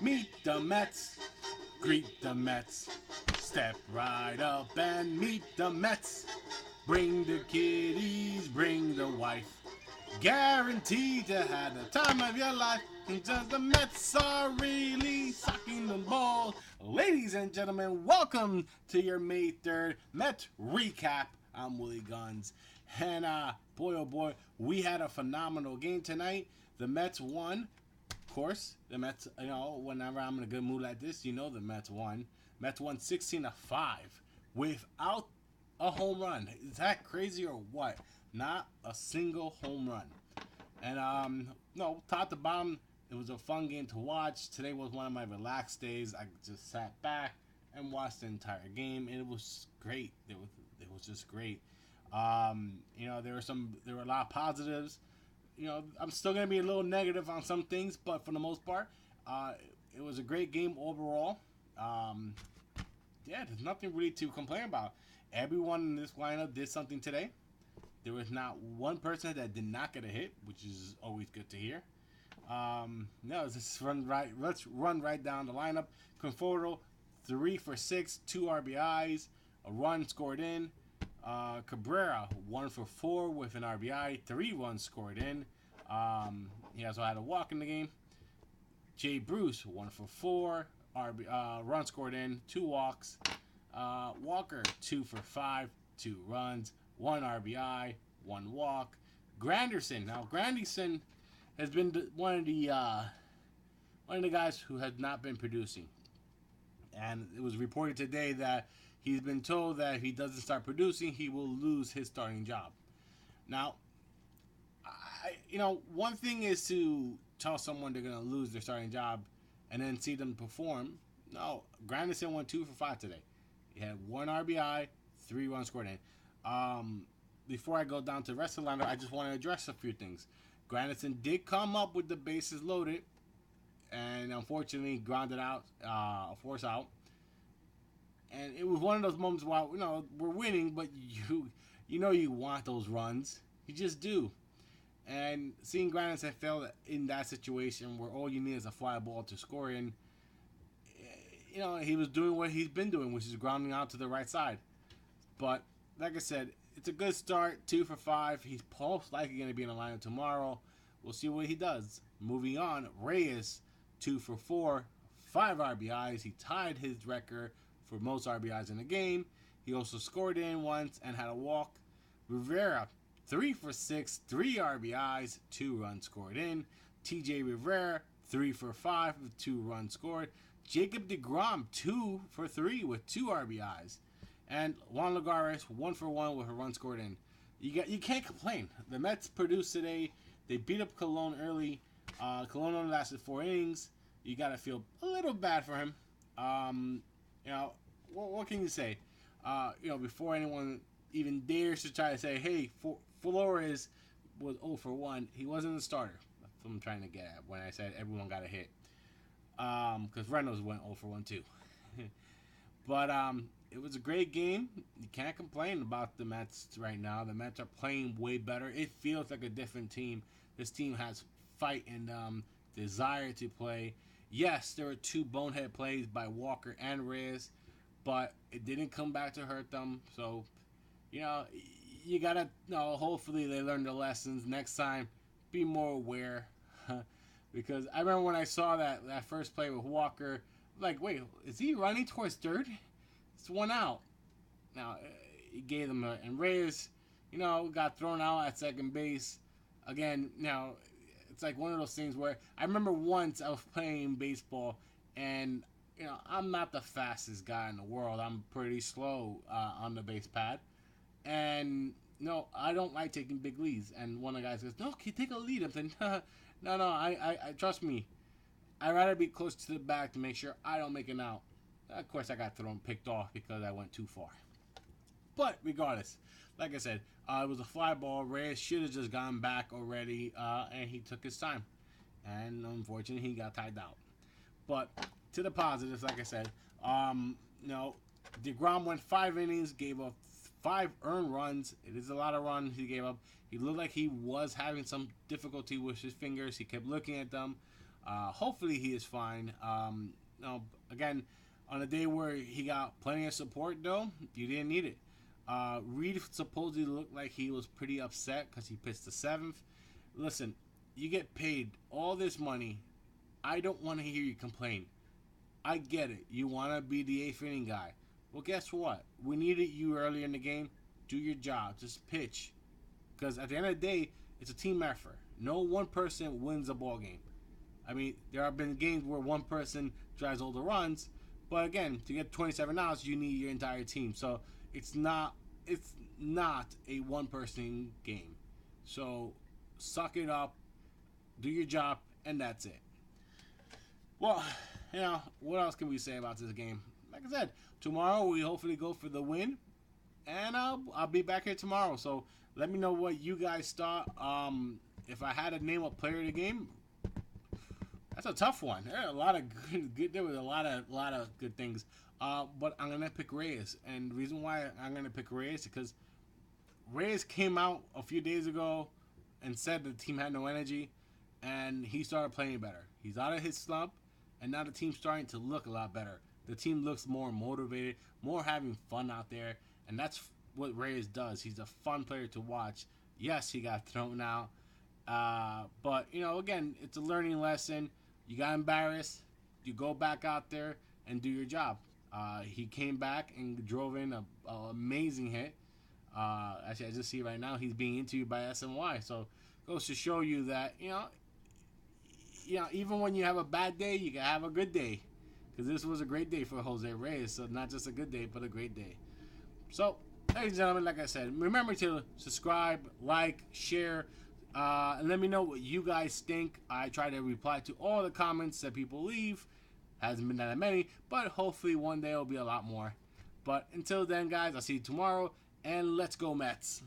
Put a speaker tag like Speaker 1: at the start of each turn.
Speaker 1: Meet the Mets, greet the Mets. Step right up and meet the Mets. Bring the kiddies, bring the wife. Guaranteed to have the time of your life. Just the Mets are really sucking the ball. Ladies and gentlemen, welcome to your May 3rd Met recap. I'm Willie Guns. And boy, oh boy, we had a phenomenal game tonight. The Mets won. Of course, the Mets, whenever I'm in a good mood like this, the Mets won. Mets won 16-5 without a home run. Is that crazy or what? Not a single home run. And top to bottom, it was a fun game to watch. Today was one of my relaxed days. I just sat back and watched the entire game, and it was great. It was just great. There were a lot of positives. I'm still gonna be a little negative on some things, but for the most part, it was a great game overall. There's nothing really to complain about. Everyone in this lineup did something today. There was not one person that did not get a hit, which is always good to hear. Let's run right down the lineup. Conforto, 3 for 6, 2 RBIs, a run scored in. Cabrera, 1 for 4 with an RBI, 3 runs scored in. He also had a walk in the game. Jay Bruce, 1 for 4, run scored in, 2 walks. Walker, 2 for 5, 2 runs, 1 RBI, 1 walk. Granderson. Now, Granderson has been one of the guys who has not been producing. And it was reported today that he's been told that if he doesn't start producing, he will lose his starting job. Now, one thing is to tell someone they're going to lose their starting job and then see them perform. No, Granderson went 2 for 5 today. He had 1 RBI, 3 runs scored in. Before I go down to the rest of the lineup, I just want to address a few things. Granderson did come up with the bases loaded, and unfortunately grounded out, a force out. And it was one of those moments where we're winning, but you want those runs. You just do. And seeing Granderson fail in that situation where all you need is a fly ball to score in, he was doing what he's been doing, which is grounding out to the right side. But like I said, it's a good start, 2 for 5. He's most likely going to be in the lineup tomorrow. We'll see what he does. Moving on, Reyes, 2 for 4, 5 RBIs. He tied his record for most RBIs in the game. He also scored in once and had a walk. Rivera, 3 for 6, 3 RBIs, 2 runs scored in. TJ Rivera, 3 for 5 with 2 runs scored. Jacob deGrom, 2 for 3 with 2 RBIs. And Juan Lagares, 1 for 1 with a run scored in. You can't complain. The Mets produced today. They beat up Colon early. Colon only lasted 4 innings. You got to feel a little bad for him. What can you say? Before anyone even dares to try to say, hey, Flores was 0 for 1. He wasn't the starter. That's what I'm trying to get at when I said everyone got a hit. Because Reynolds went 0 for 1 too. But it was a great game. You can't complain about the Mets right now. The Mets are playing way better. It feels like a different team. This team has fight and desire to play. Yes, there were 2 bonehead plays by Walker and Reyes, but it didn't come back to hurt them. So, you gotta, hopefully they learn the lessons. Next time, be more aware. Because I remember when I saw that first play with Walker, like, wait, is he running towards third? It's 1 out. Now, he gave them and Reyes, got thrown out at second base. Again, it's like one of those things where I remember once I was playing baseball, and I'm not the fastest guy in the world. I'm pretty slow on the base pad, and I don't like taking big leads. And one of the guys goes, "No, can you take a lead?" I'm saying, "No, I trust me. I'd rather be close to the back to make sure I don't make an out." Of course, I got picked off because I went too far. But regardless, like I said, it was a fly ball. Reyes should have just gone back already, and he took his time. And unfortunately, he got tied out. But to the positives, like I said, deGrom went 5 innings, gave up 5 earned runs. It is a lot of runs he gave up. He looked like he was having some difficulty with his fingers. He kept looking at them. Hopefully he is fine. Again, on a day where he got plenty of support, though, you didn't need it. Reed supposedly looked like he was pretty upset because he pitched the seventh. Listen, you get paid all this money. I don't want to hear you complain. I get it. You want to be the eighth inning guy. Well, guess what? We needed you earlier in the game. Do your job. Just pitch. Because at the end of the day, it's a team effort. No one person wins a ball game. I mean, there have been games where one person drives all the runs, but again, to get 27 outs, you need your entire team. So it's not a one-person game. So suck it up, do your job, and that's it. Well, what else can we say about this game? Like I said, tomorrow we hopefully go for the win, and I'll be back here tomorrow. So let me know what you guys thought. If I had to name a player of the game, that's a tough one. There were a lot of good. There was a lot of good things. But I'm gonna pick Reyes, and the reason why I'm gonna pick Reyes is because Reyes came out a few days ago and said the team had no energy, and he started playing better. He's out of his slump, and now the team's starting to look a lot better. The team looks more motivated, more having fun out there, and that's what Reyes does. He's a fun player to watch. Yes, he got thrown out, but again, it's a learning lesson. You got embarrassed. You go back out there and do your job. He came back and drove in an amazing hit. Actually, I just see right now he's being interviewed by SNY. So goes to show you that even when you have a bad day, you can have a good day. Because this was a great day for Jose Reyes. So not just a good day, but a great day. So, ladies and gentlemen, like I said, remember to subscribe, like, share, and let me know what you guys think. I try to reply to all the comments that people leave. Hasn't been that many, but hopefully one day it'll be a lot more. But until then, guys, I'll see you tomorrow, and let's go Mets.